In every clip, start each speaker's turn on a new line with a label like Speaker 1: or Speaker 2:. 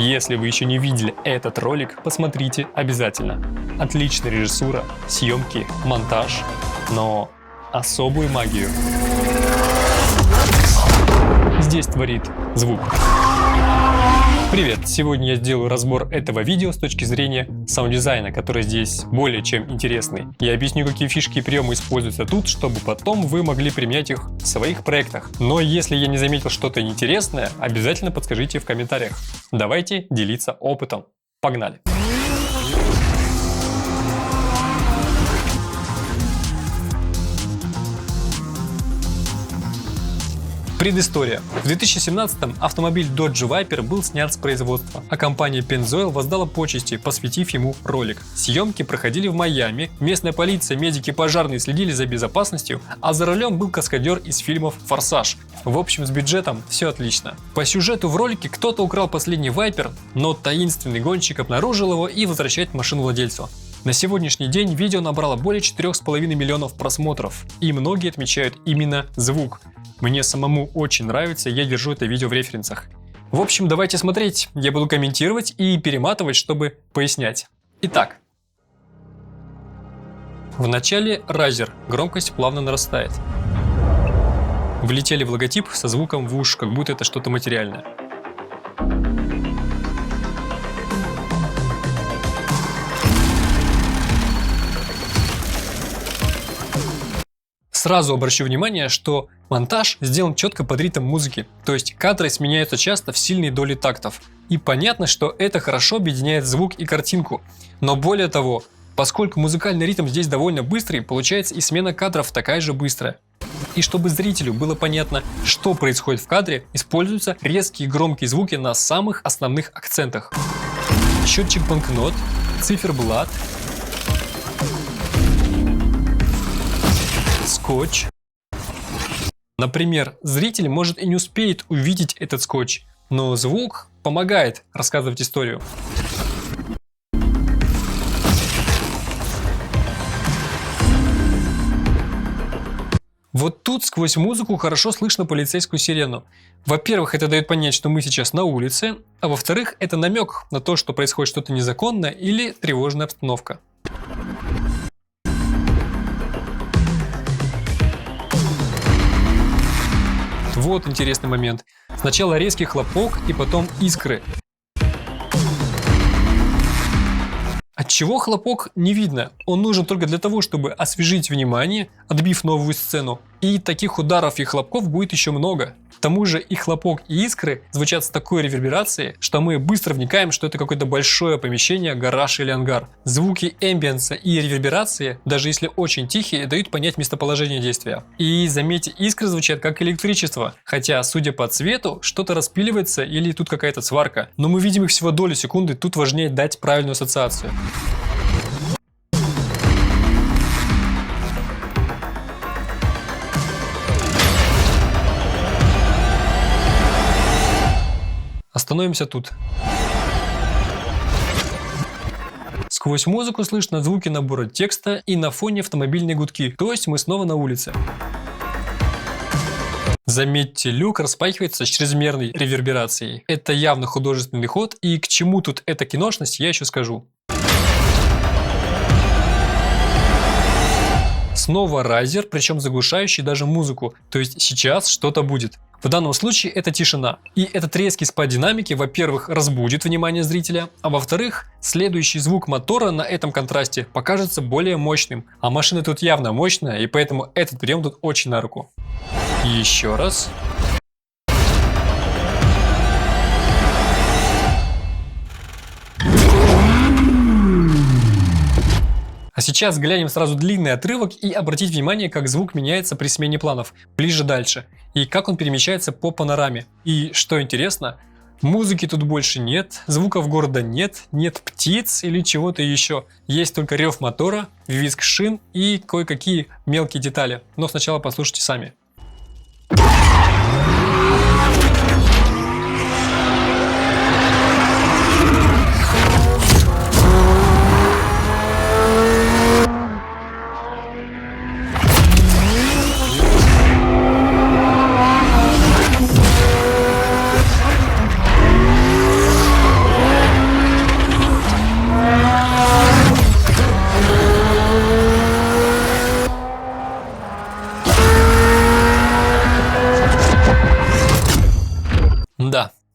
Speaker 1: Если вы еще не видели этот ролик, посмотрите обязательно. Отличная режиссура, съемки, монтаж, но особую магию здесь творит звук. Привет! Сегодня я сделаю разбор этого видео с точки зрения саунд-дизайна, который здесь более чем интересный. Я объясню, какие фишки и приемы используются тут, чтобы потом вы могли применять их в своих проектах. Но если я не заметил что-то интересное, обязательно подскажите в комментариях. Давайте делиться опытом. Погнали! Предыстория. В 2017-м автомобиль Dodge Viper был снят с производства, а компания Pennzoil воздала почести, посвятив ему ролик. Съемки проходили в Майами, местная полиция, медики, пожарные следили за безопасностью, а за рулем был каскадер из фильмов «Форсаж». В общем, с бюджетом все отлично. По сюжету в ролике кто-то украл последний Viper, но таинственный гонщик обнаружил его и возвращает машину владельцу. На сегодняшний день видео набрало более 4,5 миллионов просмотров, и многие отмечают именно звук. Мне самому очень нравится, я держу это видео в референсах. В общем, давайте смотреть, я буду комментировать и перематывать, чтобы пояснять. Итак. В начале райзер, громкость плавно нарастает. Влетели в логотип со звуком в уши, как будто это что-то материальное. Сразу обращу внимание, что монтаж сделан четко под ритм музыки, то есть кадры сменяются часто в сильной доли тактов. И понятно, что это хорошо объединяет звук и картинку. Но более того, поскольку музыкальный ритм здесь довольно быстрый, получается и смена кадров такая же быстрая. И чтобы зрителю было понятно, что происходит в кадре, используются резкие и громкие звуки на самых основных акцентах. Счетчик банкнот, циферблат, скотч. Например, зритель может и не успеет увидеть этот скотч, но звук помогает рассказывать историю. Вот тут сквозь музыку хорошо слышно полицейскую сирену. Во-первых, это дает понять, что мы сейчас на улице, а во-вторых, это намек на то, что происходит что-то незаконное или тревожная обстановка. Вот интересный момент. Сначала резкий хлопок и потом искры. Отчего хлопок не видно? Он нужен только для того, чтобы освежить внимание, отбив новую сцену. И таких ударов и хлопков будет еще много. К тому же и хлопок, и искры звучат с такой реверберацией, что мы быстро вникаем, что это какое-то большое помещение, гараж или ангар. Звуки эмбиенса и реверберации, даже если очень тихие, дают понять местоположение действия. И заметьте, искры звучат как электричество, хотя, судя по цвету, что-то распиливается или тут какая-то сварка. Но мы видим их всего долю секунды, тут важнее дать правильную ассоциацию. Остановимся тут. Сквозь музыку слышно звуки набора текста и на фоне автомобильные гудки, то есть мы снова на улице. Заметьте, люк распахивается с чрезмерной реверберацией. Это явно художественный ход, и к чему тут эта киношность, я еще скажу. Снова райзер, причем заглушающий даже музыку, то есть сейчас что-то будет. В данном случае это тишина. И этот резкий спад динамики, во-первых, разбудит внимание зрителя, а во-вторых, следующий звук мотора на этом контрасте покажется более мощным. А машина тут явно мощная, и поэтому этот прием тут очень на руку. Еще раз. А сейчас глянем сразу длинный отрывок и обратить внимание, как звук меняется при смене планов, ближе дальше, и как он перемещается по панораме. И что интересно, музыки тут больше нет, звуков города нет, нет птиц или чего-то еще. Есть только рев мотора, визг шин и кое-какие мелкие детали. Но сначала послушайте сами.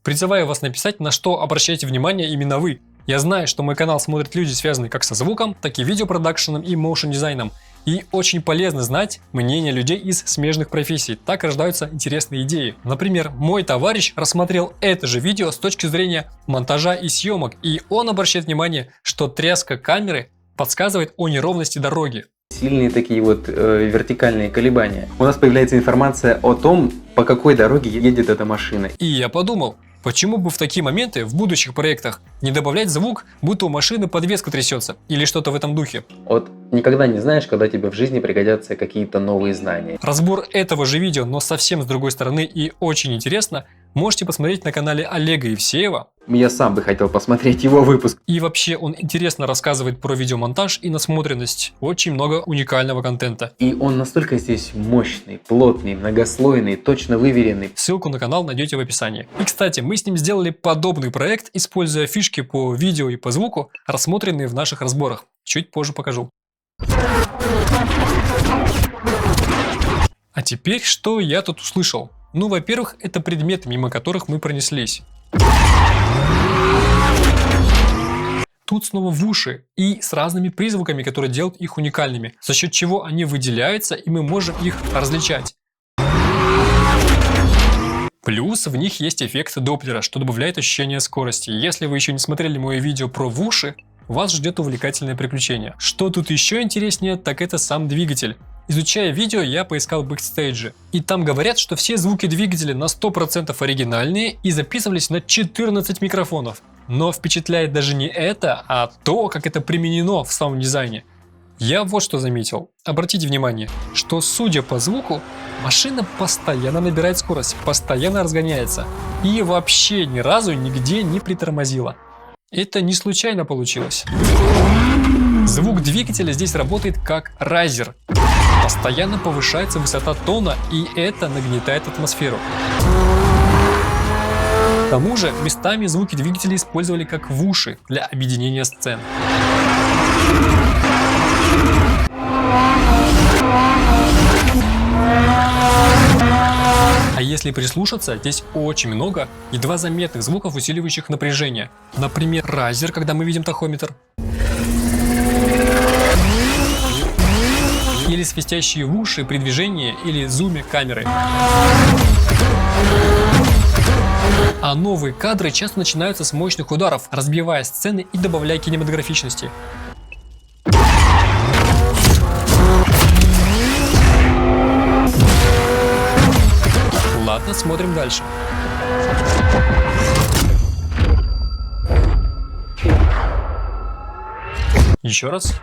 Speaker 1: Призываю вас написать, на что обращаете внимание именно вы. Я знаю, что мой канал смотрят люди, связанные как со звуком, так и видеопродакшеном и моушен дизайном. И очень полезно знать мнение людей из смежных профессий. Так рождаются интересные идеи. Например, мой товарищ рассмотрел это же видео с точки зрения монтажа и съемок. И он обращает внимание, что тряска камеры подсказывает о неровности дороги.
Speaker 2: Сильные такие вот вертикальные колебания. У нас появляется информация о том, по какой дороге едет эта машина.
Speaker 1: И я подумал, почему бы в такие моменты в будущих проектах не добавлять звук, будто у машины подвеска трясется или что-то в этом духе.
Speaker 2: Вот никогда не знаешь, когда тебе в жизни пригодятся какие-то новые знания.
Speaker 1: Разбор этого же видео, но совсем с другой стороны и очень интересно, можете посмотреть на канале Олега Евсеева.
Speaker 2: Я сам бы хотел посмотреть его выпуск.
Speaker 1: И вообще он интересно рассказывает про видеомонтаж и насмотренность. Очень много уникального контента.
Speaker 2: И он настолько здесь мощный, плотный, многослойный, точно выверенный.
Speaker 1: Ссылку на канал найдете в описании. И кстати, мы с ним сделали подобный проект, используя фишки по видео и по звуку, рассмотренные в наших разборах. Чуть позже покажу. А теперь, что я тут услышал? Ну, во-первых, это предметы, мимо которых мы пронеслись. Тут снова в уши и с разными призвуками, которые делают их уникальными, за счет чего они выделяются и мы можем их различать. Плюс в них есть эффект Доплера, что добавляет ощущение скорости. Если вы еще не смотрели мое видео про в уши, вас ждет увлекательное приключение. Что тут еще интереснее, так это сам двигатель. Изучая видео, я поискал бэкстейджи. И там говорят, что все звуки двигателя на 100% оригинальные и записывались на 14 микрофонов. Но впечатляет даже не это, а то, как это применено в саунд-дизайне. Я вот что заметил. Обратите внимание, что судя по звуку, машина постоянно набирает скорость, постоянно разгоняется. И вообще ни разу нигде не притормозила. Это не случайно получилось. Звук двигателя здесь работает как райзер. Постоянно повышается высота тона, и это нагнетает атмосферу. К тому же, местами звуки двигателя использовали как в уши для объединения сцен. А если прислушаться, здесь очень много едва заметных звуков, усиливающих напряжение. Например, райзер, когда мы видим тахометр. Или свистящие в уши при движении или зуме камеры. А новые кадры часто начинаются с мощных ударов, разбивая сцены и добавляя кинематографичности. Ладно, смотрим дальше. Еще раз.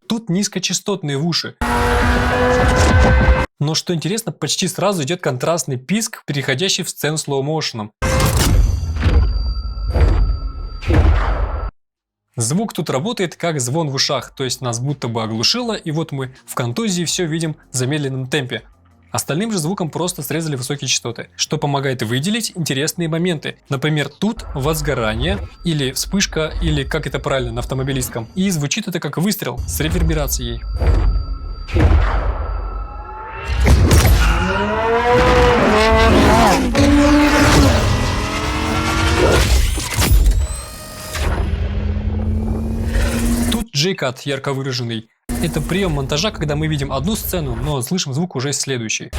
Speaker 1: Тут низкочастотные в уши. Но что интересно, почти сразу идет контрастный писк, переходящий в сцену слоу-моушеном. Звук тут работает как звон в ушах, то есть нас будто бы оглушило, и вот мы в контузии все видим в замедленном темпе. Остальным же звуком просто срезали высокие частоты, что помогает выделить интересные моменты. Например, тут возгорание, или вспышка, или как это правильно на автомобилистском. И звучит это как выстрел с реверберацией. Тут J-Cut ярко выраженный. Это прием монтажа, когда мы видим одну сцену, но слышим звук уже из следующей.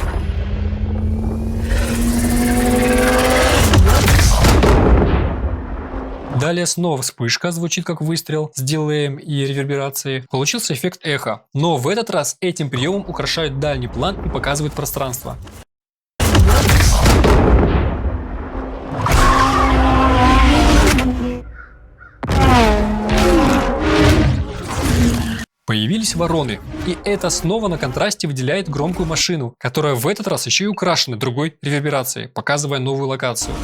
Speaker 1: Далее снова вспышка, звучит как выстрел с дилеем и реверберацией. Получился эффект эхо, но в этот раз этим приемом украшают дальний план и показывают пространство. Появились вороны, и это снова на контрасте выделяет громкую машину, которая в этот раз еще и украшена другой реверберацией, показывая новую локацию.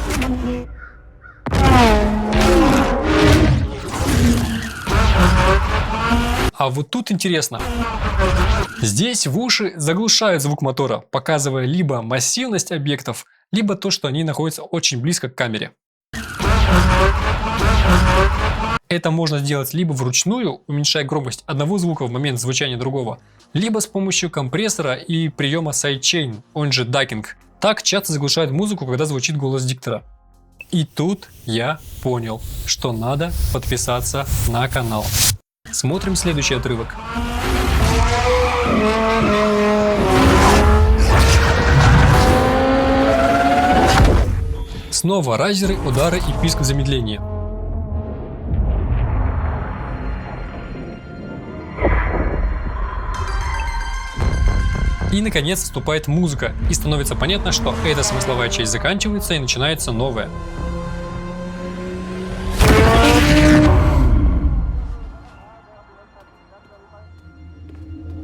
Speaker 1: А вот тут интересно. Здесь в уши заглушают звук мотора, показывая либо массивность объектов, либо то, что они находятся очень близко к камере. Это можно сделать либо вручную, уменьшая громкость одного звука в момент звучания другого, либо с помощью компрессора и приема сайдчейн, он же дакинг. Так часто заглушают музыку, когда звучит голос диктора. И тут я понял, что надо подписаться на канал. Смотрим следующий отрывок. Снова райзеры, удары и писк в замедлении. И наконец вступает музыка, и становится понятно, что эта смысловая часть заканчивается и начинается новая.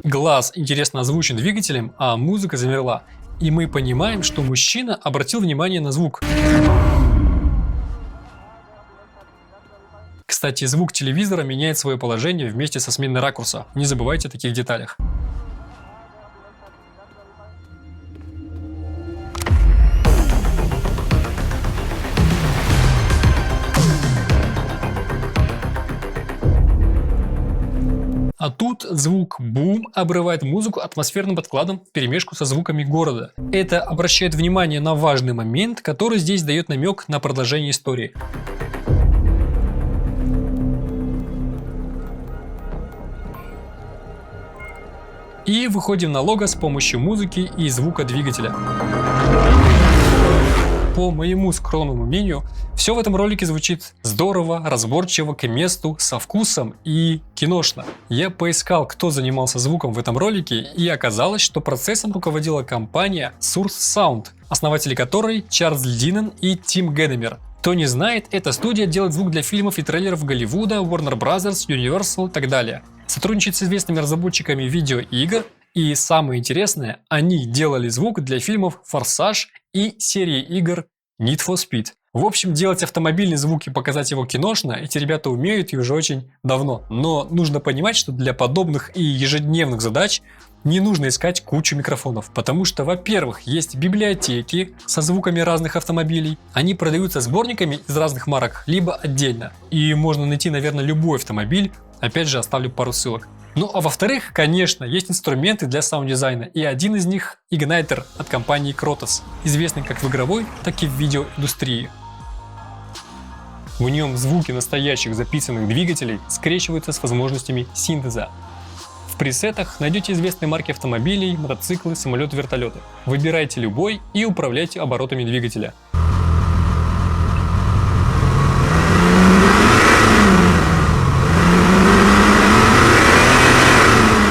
Speaker 1: Глаз интересно озвучен двигателем, а музыка замерла. И мы понимаем, что мужчина обратил внимание на звук. Кстати, звук телевизора меняет свое положение вместе со сменой ракурса. Не забывайте о таких деталях. А тут звук бум обрывает музыку атмосферным подкладом вперемешку со звуками города. Это обращает внимание на важный момент, который здесь дает намек на продолжение истории. И выходим на лого с помощью музыки и звука двигателя. По моему скромному мнению, все в этом ролике звучит здорово, разборчиво, к месту, со вкусом и киношно. Я поискал, кто занимался звуком в этом ролике, и оказалось, что процессом руководила компания Source Sound, основатели которой Чарльз Динан и Тим Гэдемер. Кто не знает, эта студия делает звук для фильмов и трейлеров Голливуда, Warner Bros., Universal и так далее. Сотрудничает с известными разработчиками видеоигр, и самое интересное, они делали звук для фильмов «Форсаж» и серии игр Need for Speed. В общем, делать автомобильный звук и показать его киношно эти ребята умеют и уже очень давно. Но нужно понимать, что для подобных и ежедневных задач не нужно искать кучу микрофонов, потому что, во-первых, есть библиотеки со звуками разных автомобилей, они продаются сборниками из разных марок, либо отдельно, и можно найти, наверное, любой автомобиль, опять же оставлю пару ссылок. Ну а во-вторых, конечно, есть инструменты для саунд-дизайна, и один из них — Igniter от компании Krotos, известный как в игровой, так и в видеоиндустрии. В нем звуки настоящих записанных двигателей скрещиваются с возможностями синтеза. В пресетах найдете известные марки автомобилей, мотоциклы, самолеты, вертолеты. Выбирайте любой и управляйте оборотами двигателя.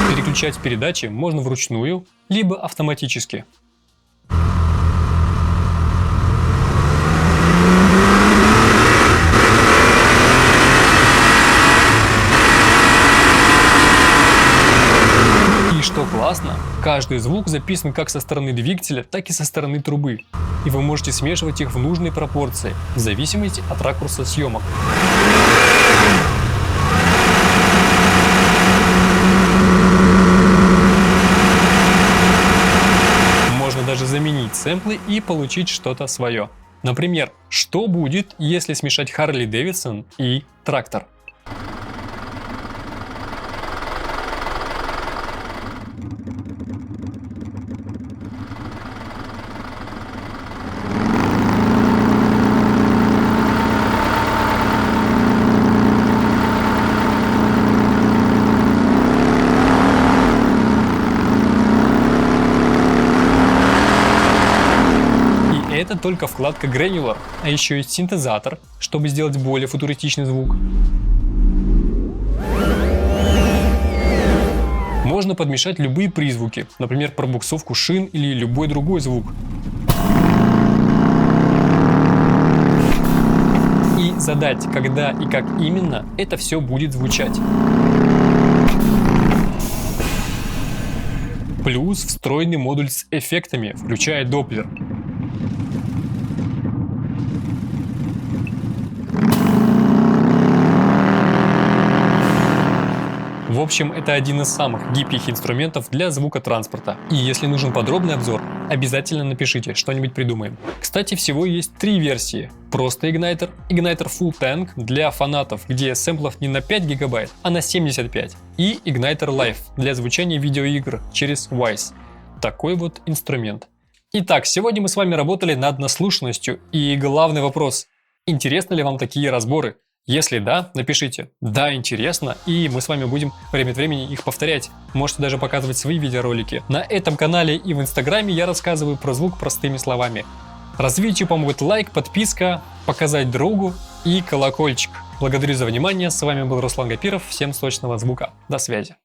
Speaker 1: Переключать передачи можно вручную, либо автоматически. Что классно, каждый звук записан как со стороны двигателя, так и со стороны трубы. И вы можете смешивать их в нужной пропорции, в зависимости от ракурса съемок. Можно даже заменить сэмплы и получить что-то свое. Например, что будет, если смешать Харли Дэвидсон и трактор? Это только вкладка Granular, а еще есть синтезатор, чтобы сделать более футуристичный звук. Можно подмешать любые призвуки, например, пробуксовку шин или любой другой звук. И задать, когда и как именно это все будет звучать. Плюс встроенный модуль с эффектами, включая доплер. В общем, это один из самых гибких инструментов для звукотранспорта. И если нужен подробный обзор, обязательно напишите, что-нибудь придумаем. Кстати, всего есть 3 версии. Просто Igniter, Igniter Full Tank для фанатов, где сэмплов не на 5 гигабайт, а на 75. И Igniter Live для звучания видеоигр через Wise. Такой вот инструмент. Итак, сегодня мы с вами работали над наслушанностью. И главный вопрос: интересны ли вам такие разборы? Если да, напишите «Да, интересно», и мы с вами будем время от времени их повторять. Можете даже показывать свои видеоролики. На этом канале и в Инстаграме я рассказываю про звук простыми словами. Развитию помогут лайк, подписка, показать другу и колокольчик. Благодарю за внимание. С вами был Руслан Гапиров. Всем сочного звука. До связи.